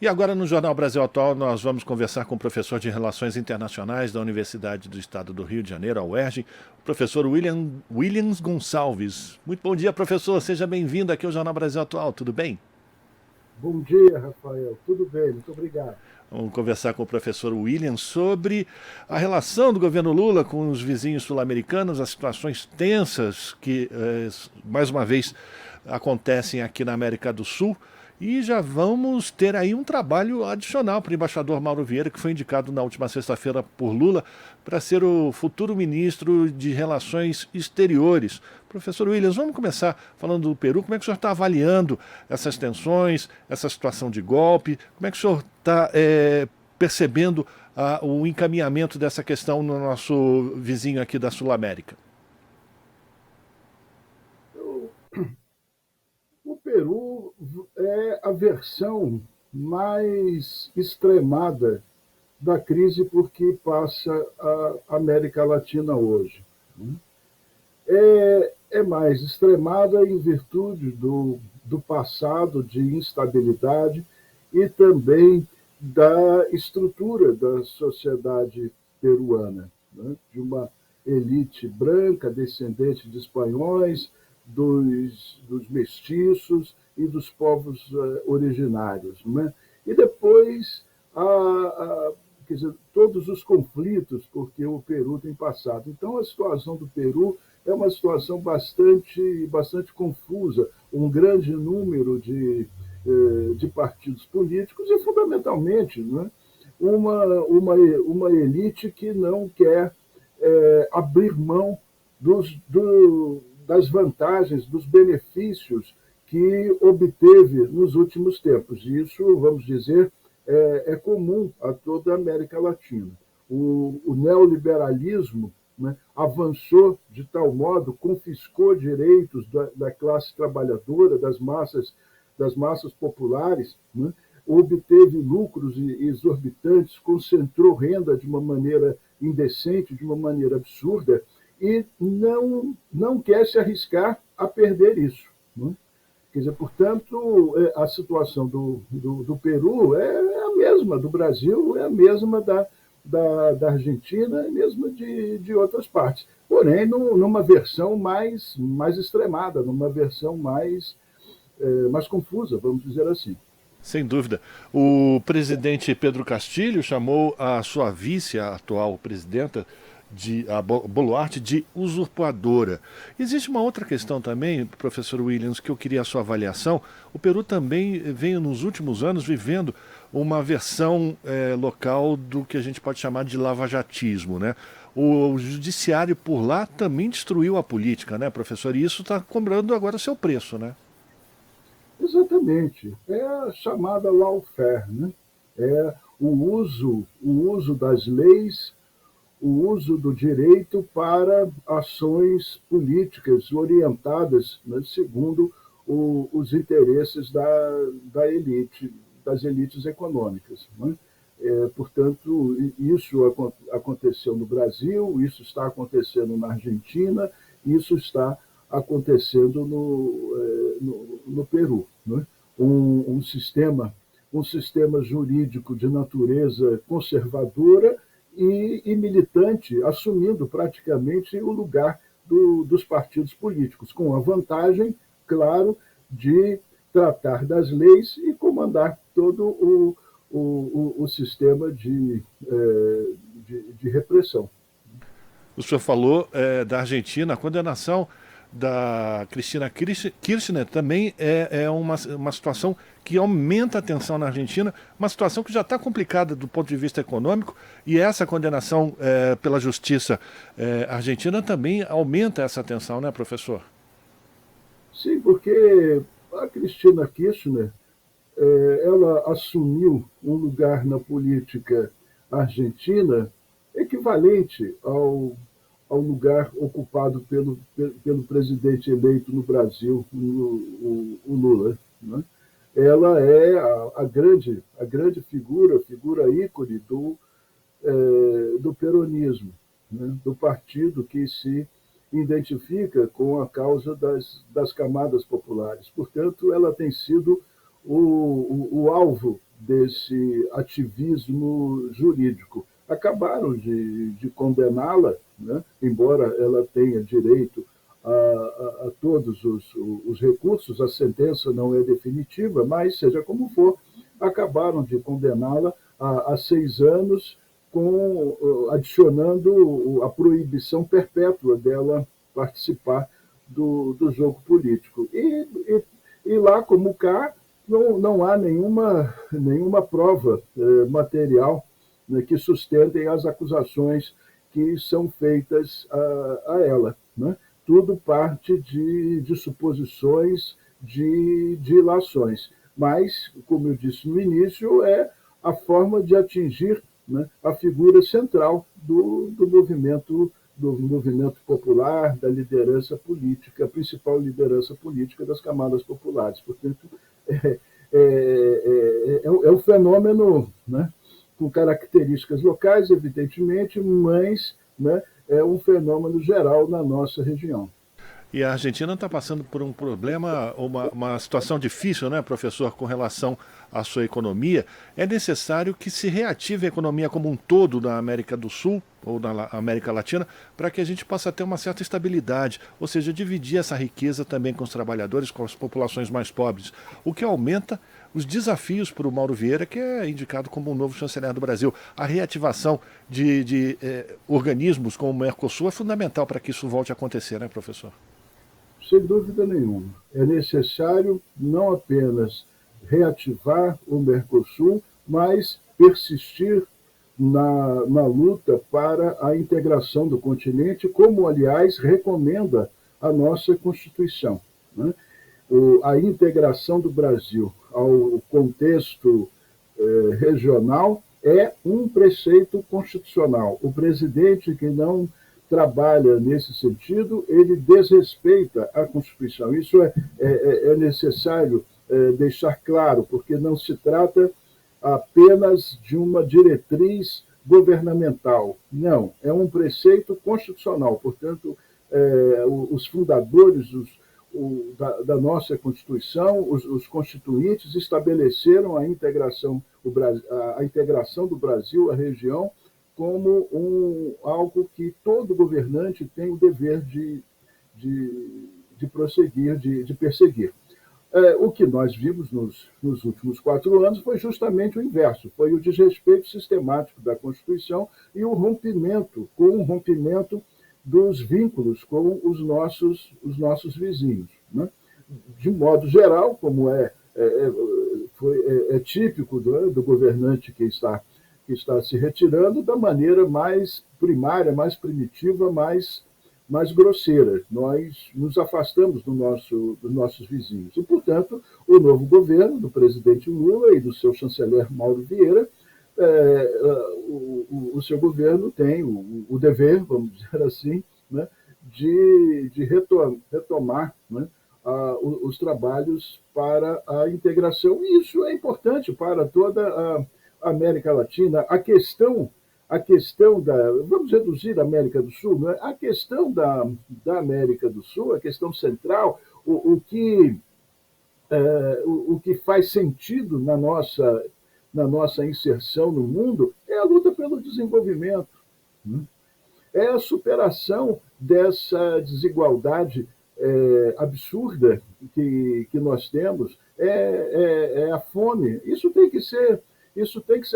E agora no Jornal Brasil Atual nós vamos conversar com o professor de Relações Internacionais da Universidade do Estado do Rio de Janeiro, a UERJ, o professor Williams Gonçalves. Muito bom dia, professor. Seja bem-vindo aqui ao Jornal Brasil Atual. Tudo bem? Bom dia, Rafael. Tudo bem, muito obrigado. Vamos conversar com o professor William sobre a relação do governo Lula com os vizinhos sul-americanos, as situações tensas que, mais uma vez, acontecem aqui na América do Sul. E já vamos ter aí um trabalho adicional para o embaixador Mauro Vieira, que foi indicado na última sexta-feira por Lula para ser o futuro ministro de Relações Exteriores. Professor Williams, vamos começar falando do Peru. Como é que o senhor está avaliando essas tensões, essa situação de golpe? Como é que o senhor está percebendo o encaminhamento dessa questão no nosso vizinho aqui da Sul-América? O Peru é a versão mais extremada da crise por que passa a América Latina hoje. É mais extremada em virtude do passado de instabilidade e também da estrutura da sociedade peruana, né? De uma elite branca, descendente de espanhóis, dos mestiços e dos povos originários. Né? E depois, quer dizer, todos os conflitos porque o Peru tem passado. Então, a situação do Peru é uma situação bastante confusa, um grande número de partidos políticos e, fundamentalmente, né, uma elite que não quer abrir mão das vantagens, dos benefícios que obteve nos últimos tempos. E isso, vamos dizer, é comum a toda a América Latina. O neoliberalismo, né, avançou de tal modo, confiscou direitos da classe trabalhadora, das massas populares, né, obteve lucros exorbitantes, concentrou renda de uma maneira indecente, de uma maneira absurda, e não quer se arriscar a perder isso. Né? Quer dizer, portanto, a situação do Peru é a mesma do Brasil, é a mesma da Argentina, é a mesma de outras partes. Porém, numa versão mais extremada, numa versão mais confusa, vamos dizer assim. Sem dúvida. O presidente Pedro Castilho chamou a sua vice, a atual presidenta, a Boluarte, de usurpadora. Existe uma outra questão também, professor Williams, que eu queria a sua avaliação. O Peru também vem, nos últimos anos, vivendo uma versão local do que a gente pode chamar de lavajatismo, né? O judiciário por lá também destruiu a política, né, professor? E isso está cobrando agora seu preço, né? Exatamente. É a chamada lawfare, né? É o uso das leis, o uso do direito para ações políticas orientadas, né, segundo os interesses da elite, das elites econômicas. Né? Portanto, isso aconteceu no Brasil, isso está acontecendo na Argentina, isso está acontecendo no Peru. Né? Um sistema jurídico de natureza conservadora e militante, assumindo praticamente o lugar dos partidos políticos, com a vantagem, claro, de tratar das leis e comandar todo o sistema de repressão. O senhor falou da Argentina, a condenação da Cristina Kirchner também é uma situação que aumenta a tensão na Argentina, uma situação que já está complicada do ponto de vista econômico, e essa condenação pela justiça argentina também aumenta essa tensão, né, professor? Sim, porque a Cristina Kirchner ela assumiu um lugar na política argentina equivalente ao lugar ocupado pelo presidente eleito no Brasil, o Lula. Né? Ela é a grande figura ícone do peronismo, né? Do partido que se identifica com a causa das camadas populares. Portanto, ela tem sido o alvo desse ativismo jurídico. Acabaram de condená-la, né? Embora ela tenha direito a todos os recursos, a sentença não é definitiva, mas, seja como for, acabaram de condená-la a 6 anos, adicionando a proibição perpétua dela participar do jogo político. E lá como cá, não há nenhuma prova material, né, que sustentem as acusações que são feitas a ela, né? Tudo parte de suposições, de ilações. Mas, como eu disse no início, é a forma de atingir, né, a figura central do movimento popular, da liderança política, a principal liderança política das camadas populares. Portanto, é um fenômeno, né, com características locais, evidentemente, mas, né, é um fenômeno geral na nossa região. E a Argentina está passando por um problema, uma situação difícil, né, professor, com relação à sua economia. É necessário que se reative a economia como um todo na América do Sul, ou na América Latina, para que a gente possa ter uma certa estabilidade, ou seja, dividir essa riqueza também com os trabalhadores, com as populações mais pobres, o que aumenta os desafios para o Mauro Vieira, que é indicado como o novo chanceler do Brasil. A reativação de organismos como o Mercosul é fundamental para que isso volte a acontecer, né, professor? Sem dúvida nenhuma. É necessário não apenas reativar o Mercosul, mas persistir na luta para a integração do continente, como, aliás, recomenda a nossa Constituição, né? A integração do Brasil ao contexto regional é um preceito constitucional. O presidente que não trabalha nesse sentido, ele desrespeita a Constituição. Isso é necessário deixar claro, porque não se trata apenas de uma diretriz governamental. Não, é um preceito constitucional. Portanto, os fundadores da nossa Constituição, os constituintes, estabeleceram a integração do Brasil à região como algo que todo governante tem o dever de prosseguir, de perseguir. O que nós vimos nos últimos 4 anos foi justamente o inverso, foi o desrespeito sistemático da Constituição e o rompimento dos vínculos com os nossos vizinhos, né? De modo geral, como é típico do governante que está se retirando, da maneira mais primária, mais primitiva, mais grosseira. Nós nos afastamos dos nossos vizinhos. E, portanto, o novo governo do presidente Lula e do seu chanceler Mauro Vieira, o seu governo tem o dever, vamos dizer assim, né, de retomar, né, os trabalhos para a integração. E isso é importante para toda a América Latina. A questão vamos reduzir a América do Sul, né? A questão da América do Sul, a questão central, o que faz sentido na nossa inserção no mundo é a luta pelo desenvolvimento, né? É a superação dessa desigualdade absurda que nós temos, é a fome. Isso tem que ser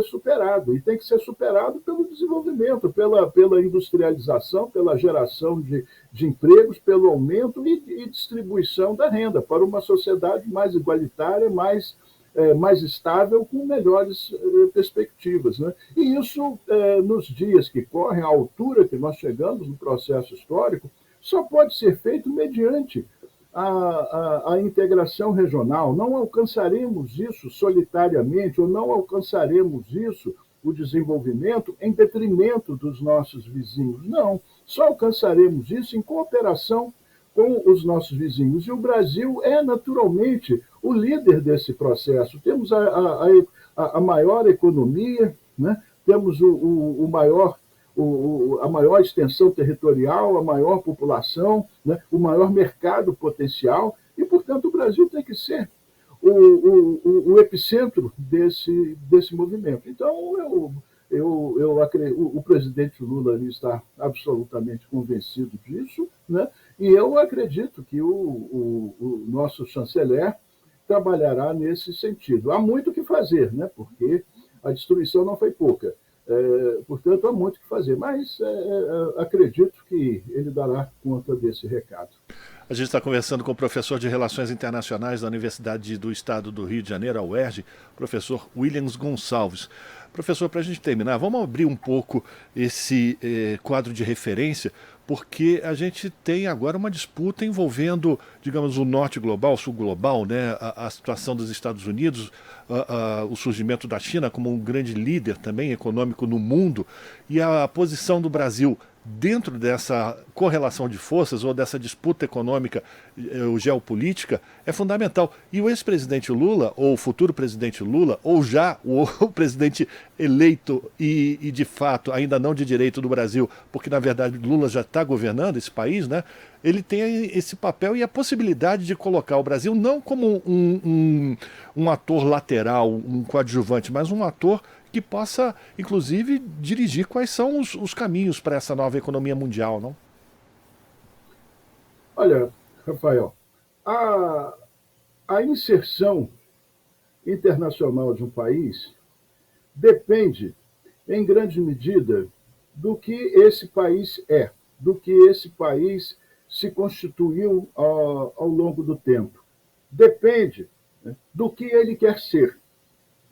superado, e tem que ser superado pelo desenvolvimento, pela industrialização, pela geração de empregos, pelo aumento e distribuição da renda para uma sociedade mais igualitária, mais estável, com melhores perspectivas, né? E isso, nos dias que correm, à altura que nós chegamos no processo histórico, só pode ser feito mediante a integração regional. Não alcançaremos isso solitariamente, ou não alcançaremos isso, o desenvolvimento, em detrimento dos nossos vizinhos. Não, só alcançaremos isso em cooperação com os nossos vizinhos. E o Brasil é, naturalmente, o líder desse processo. Temos a maior economia, né? Temos a maior extensão territorial, a maior população, né? O maior mercado potencial, e, portanto, o Brasil tem que ser o epicentro desse movimento. Então, o presidente Lula está absolutamente convencido disso, né? E eu acredito que o nosso chanceler trabalhará nesse sentido. Há muito o que fazer, né? Porque a destruição não foi pouca. Portanto, há muito o que fazer, mas acredito que ele dará conta desse recado. A gente está conversando com o professor de Relações Internacionais da Universidade do Estado do Rio de Janeiro, a UERJ, professor Williams Gonçalves. Professor, para a gente terminar, vamos abrir um pouco esse quadro de referência, porque a gente tem agora uma disputa envolvendo, digamos, o norte global, o sul global, né? A situação dos Estados Unidos, o surgimento da China como um grande líder também econômico no mundo, e a posição do Brasil dentro dessa correlação de forças ou dessa disputa econômica ou geopolítica é fundamental. E o ex-presidente Lula, ou o futuro presidente Lula, ou já o presidente eleito e de fato ainda não de direito do Brasil, porque na verdade Lula já está governando esse país, né? Ele tem esse papel e a possibilidade de colocar o Brasil não como um ator lateral, um coadjuvante, mas um ator que possa, inclusive, dirigir quais são os caminhos para essa nova economia mundial, não? Olha, Rafael, a, a inserção internacional de um país depende, em grande medida, do que esse país é, do que esse país se constituiu ao longo do tempo. Depende, né, do que ele quer ser.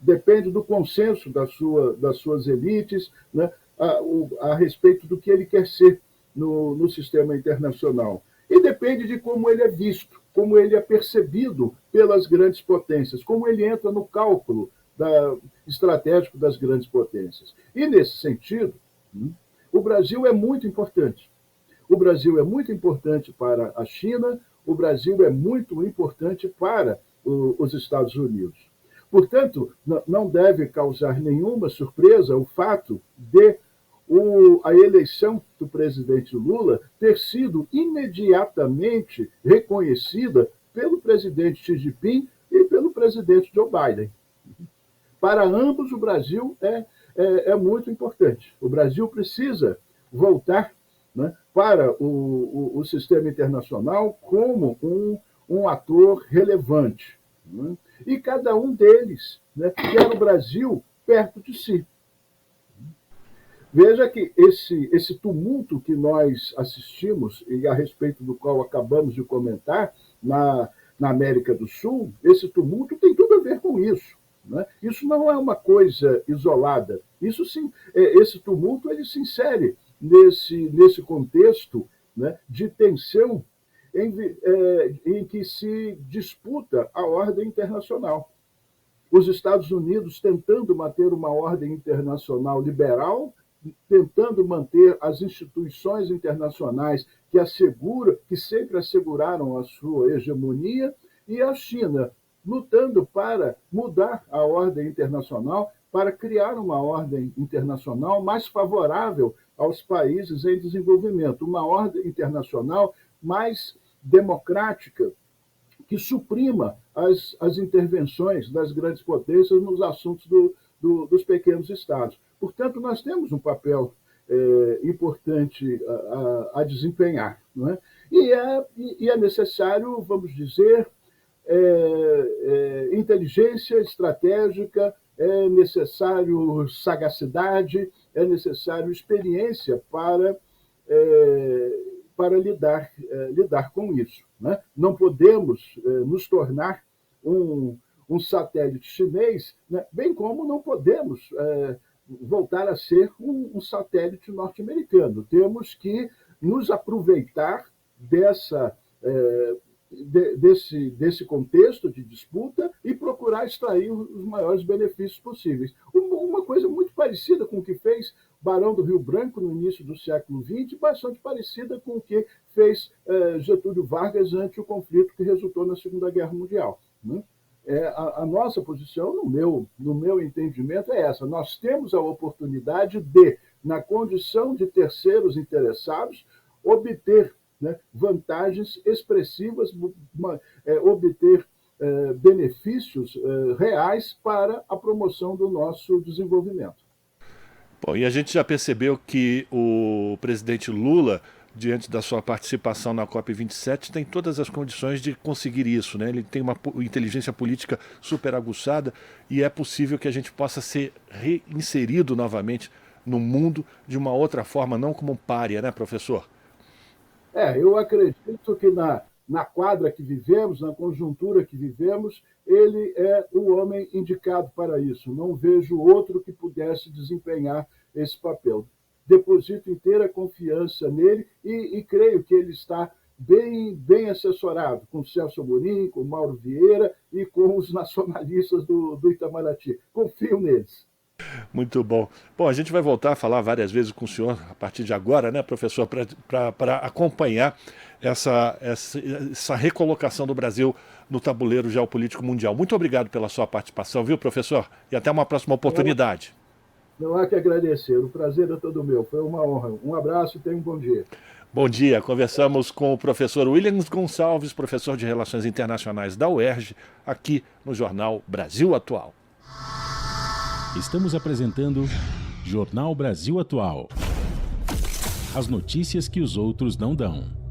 Depende do consenso das suas elites, né, a respeito do que ele quer ser no sistema internacional. E depende de como ele é visto, como ele é percebido pelas grandes potências, como ele entra no cálculo estratégico das grandes potências. E, nesse sentido, o Brasil é muito importante. O Brasil é muito importante para a China, o Brasil é muito importante para os Estados Unidos. Portanto, não deve causar nenhuma surpresa o fato de a eleição do presidente Lula ter sido imediatamente reconhecida pelo presidente Xi Jinping e pelo presidente Joe Biden. Para ambos, o Brasil é muito importante. O Brasil precisa voltar, né, para o sistema internacional como um ator relevante. Né? E cada um deles, né, quer o Brasil perto de si. Veja que esse tumulto que nós assistimos, e a respeito do qual acabamos de comentar, na América do Sul, esse tumulto tem tudo a ver com isso. Né? Isso não é uma coisa isolada. Isso sim, esse tumulto ele se insere nesse contexto, né, de tensão em que se disputa a ordem internacional. Os Estados Unidos tentando manter uma ordem internacional liberal, tentando manter as instituições internacionais que sempre asseguraram a sua hegemonia, e a China lutando para mudar a ordem internacional, para criar uma ordem internacional mais favorável aos países em desenvolvimento, uma ordem internacional mais democrática, que suprima as intervenções das grandes potências nos assuntos dos pequenos estados. Portanto, nós temos um papel importante a desempenhar. Não é? E é necessário, vamos dizer, inteligência estratégica, é necessário sagacidade, é necessário experiência para lidar com isso. Né? Não podemos nos tornar um satélite chinês, né? Bem como não podemos voltar a ser um satélite norte-americano. Temos que nos aproveitar desse contexto de disputa e procurar extrair os maiores benefícios possíveis. Uma coisa muito parecida com o que fez Barão do Rio Branco no início do século XX, bastante parecida com o que fez Getúlio Vargas ante o conflito que resultou na Segunda Guerra Mundial. Né? A nossa posição, no meu entendimento, é essa. Nós temos a oportunidade de, na condição de terceiros interessados, obter, né, vantagens expressivas, obter benefícios reais para a promoção do nosso desenvolvimento. Bom, e a gente já percebeu que o presidente Lula, diante da sua participação na COP27, tem todas as condições de conseguir isso, né? Ele tem uma inteligência política super aguçada e é possível que a gente possa ser reinserido novamente no mundo de uma outra forma, não como um pária, né, professor? Eu acredito que na quadra que vivemos, na conjuntura que vivemos, ele é o homem indicado para isso. Não vejo outro que pudesse desempenhar esse papel. Deposito inteira confiança nele e creio que ele está bem assessorado com o Celso Amorim, com o Mauro Vieira e com os nacionalistas do Itamaraty. Confio neles. Muito bom. Bom, a gente vai voltar a falar várias vezes com o senhor a partir de agora, né, professor, para acompanhar essa recolocação do Brasil no tabuleiro geopolítico mundial. Muito obrigado pela sua participação, viu, professor? E até uma próxima oportunidade. Não há que agradecer, o prazer é todo meu, foi uma honra. Um abraço e tenha um bom dia. Bom dia, conversamos com o professor Williams Gonçalves, professor de Relações Internacionais da UERJ, aqui no Jornal Brasil Atual. Estamos apresentando Jornal Brasil Atual. As notícias que os outros não dão.